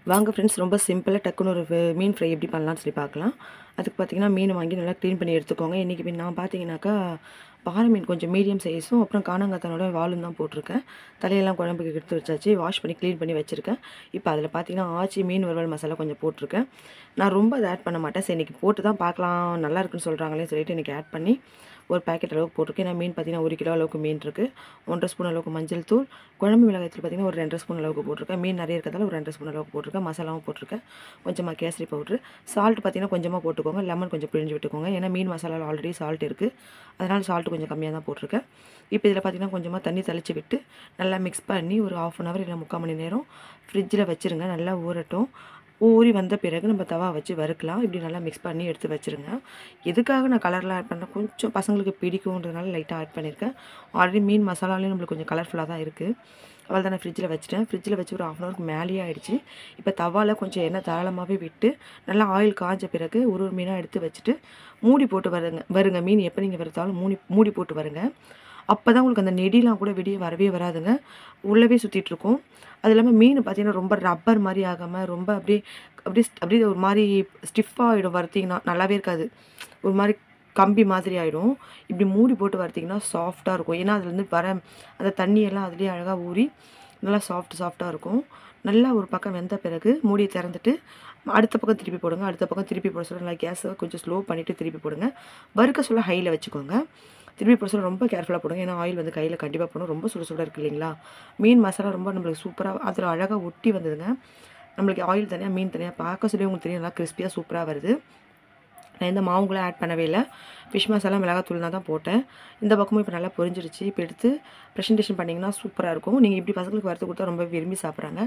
வாங்க ஃப்ரெண்ட்ஸ், ரொம்ப சிம்பிளாக டக்குன்னு ஒரு மீன் ஃப்ரை எப்படி பண்ணலாம்னு சொல்லி பார்க்கலாம். அதுக்கு பார்த்தீங்கன்னா, மீன் வாங்கி நல்லா க்ளீன் பண்ணி எடுத்துக்கோங்க. இன்றைக்கி மீன் நான் பார்த்தீங்கன்னாக்கா, பாறை மீன் கொஞ்சம் மீடியம் சைஸும், அப்புறம் கானாங்கத்தனோட வாலும் தான் போட்டிருக்கேன். தலையெல்லாம் குழம்புக்கு எடுத்து வச்சாச்சு, வாஷ் பண்ணி க்ளீன் பண்ணி வச்சுருக்கேன். இப்போ அதில் பார்த்தீங்கன்னா, ஆச்சி மீன் வறுவல் மசாலா கொஞ்சம் போட்டிருக்கேன். நான் ரொம்ப அதை ஆட் பண்ண மாட்டேன். சரி, இன்றைக்கி போட்டு தான் பார்க்கலாம், நல்லா இருக்குன்னு சொல்கிறாங்களேன்னு சொல்லிட்டு இன்றைக்கி ஆட் பண்ணி ஒரு பேக்கெட் அளவுக்கு போட்டிருக்கேன். ஏன்னா மீன் பார்த்தீங்கன்னா 1 கிலோ அளவுக்கு மீன் இருக்குது. 1½ ஸ்பூன் அளவுக்கு மஞ்சள் தூள், குழம்பு மிளகாய்த்தூள் பார்த்தீங்கன்னா ஒரு 2½ ஸ்பூன் அளவுக்கு போட்டிருக்கேன். மீன் நிறைய இருக்கிறதால ஒரு 2½ ஸ்பூன் அளவுக்கு போட்டிருக்கேன். மசாலாவும் போட்டிருக்கேன். கொஞ்சமாக கேசரி பவுட்ரு, சால்ட் பார்த்தீங்கன்னா கொஞ்சமாக போட்டுக்கோங்க. லெமன் கொஞ்சம் பிழிஞ்சு விட்டுக்கோங்க. ஏன்னா மீன் மசாலாவில் ஆல்ரெடி சால்ட் இருக்குது, அதனால் சால்ட்டு கொஞ்சம் கம்மியாக தான் போட்டிருக்கேன். இப்போ இதில் பார்த்தீங்கன்னா கொஞ்சமாக தண்ணி தெளித்து விட்டு நல்லா மிக்ஸ் பண்ணி ஒரு 1/2 அன் ஹவர் இல்லை 3/4 மணி நேரம் ஃப்ரிட்ஜில் வச்சுருங்க. நல்லா ஊறட்டும். ஊறி வந்த பிறகு நம்ம தவா வச்சு வறுக்கலாம். இப்படி நல்லா மிக்ஸ் பண்ணி எடுத்து வச்சுருங்க. எதுக்காக நான் கலர்லாம் ஆட் பண்ணேன், கொஞ்சம் பசங்களுக்கு பிடிக்கும்ன்றதுனால லைட்டாக ஆட் பண்ணியிருக்கேன். ஆல்ரெடி மீன் மசாலாலேயும் நம்மளுக்கு கொஞ்சம் கலர்ஃபுல்லாக தான் இருக்குது. அவள் தான் நான் ஃப்ரிட்ஜில் வச்சுட்டேன். ஃப்ரிட்ஜில் வச்சு ஒரு 1/2 அன் ஹவருக்கு மேலேயே ஆகிடுச்சு. இப்போ தவாவில் கொஞ்சம் எண்ணெய் தாராளமாகவே விட்டு நல்லா ஆயில் காய்ஞ்ச பிறகு ஒரு மீனாக எடுத்து வச்சுட்டு மூடி போட்டு வருங்க. மீன் எப்போ நீங்கள் வறுத்தாலும் மூடி போட்டு வருங்க. அப்போ தான் உங்களுக்கு அந்த நெடிலாம் கூட வெளியே வரவே வராதுங்க, உள்ளவே சுற்றிட்டுருக்கும். அது இல்லாமல் மீன் பார்த்திங்கன்னா ரொம்ப ரப்பர் மாதிரி ஆகாமல் ரொம்ப அப்படியே அப்படியே அப்படியே ஒரு மாதிரி ஸ்டிஃபாக ஆகிடும். வறுத்திங்கன்னா நல்லாவே இருக்காது, ஒரு மாதிரி கம்பி மாதிரி ஆகிடும். இப்படி மூடி போட்டு வறுத்திங்கன்னா சாஃப்டாக இருக்கும். ஏன்னா அதுலேருந்து வர அந்த தண்ணியெல்லாம் அதுலேயே அழகாக ஊறி நல்லா சாஃப்டாக இருக்கும். நல்லா ஒரு பக்கம் வெந்த பிறகு மூடியை திறந்துட்டு அடுத்த பக்கம் திருப்பி போடுங்க. அடுத்த பக்கம் திருப்பி போட சொல்ல நல்லா கேஸை கொஞ்சம் ஸ்லோ பண்ணிவிட்டு திருப்பி போடுங்க. வறுக்க சொல்ல ஹையில் வச்சுக்கோங்க. திருப்பி போட சொல்ல ரொம்ப கேர்ஃபுல்லாக போடுங்க. ஏன்னா ஆயில் வந்து கையில் கண்டிப்பாக போடணும். ரொம்ப சுட இருக்குது இல்லைங்களா. மீன் மசாலா ரொம்ப நம்மளுக்கு சூப்பராக அதில் அழகாக ஒட்டி வந்ததுங்க. நம்மளுக்கு ஆயில் தனியாக மீன் தனியாக பார்க்க சொல்லி உங்களுக்கு தெரியும், நல்லா கிறிஸ்பியாக சூப்பராக வருது. நான் எந்த மாவுங்களும் ஆட் பண்ணவே இல்லை. ஃபிஷ் மசாலா மிளகாத்தூள்னா தான் போட்டேன். இந்த பக்கமும் இப்போ நல்லா பொரிஞ்சிருச்சு. இப்போ எடுத்து ப்ரெசன்டேஷன் பண்ணிங்கன்னா சூப்பராக இருக்கும். நீங்கள் இப்படி பசங்களுக்கு வறுத்து கொடுத்தா ரொம்ப விரும்பி சாப்பிட்றாங்க.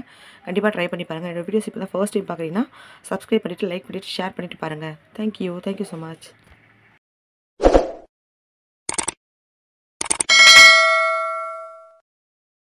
கண்டிப்பாக ட்ரை பண்ணி பாருங்கள். என்னோடய வீடியோஸ் இப்போ தான் ஃபர்ஸ்ட் டைம் பார்க்குறீங்கன்னா சப்ஸ்கிரைப் பண்ணிவிட்டு லைக் பண்ணிவிட்டு ஷேர் பண்ணிவிட்டு பாருங்கள். Thank you so much.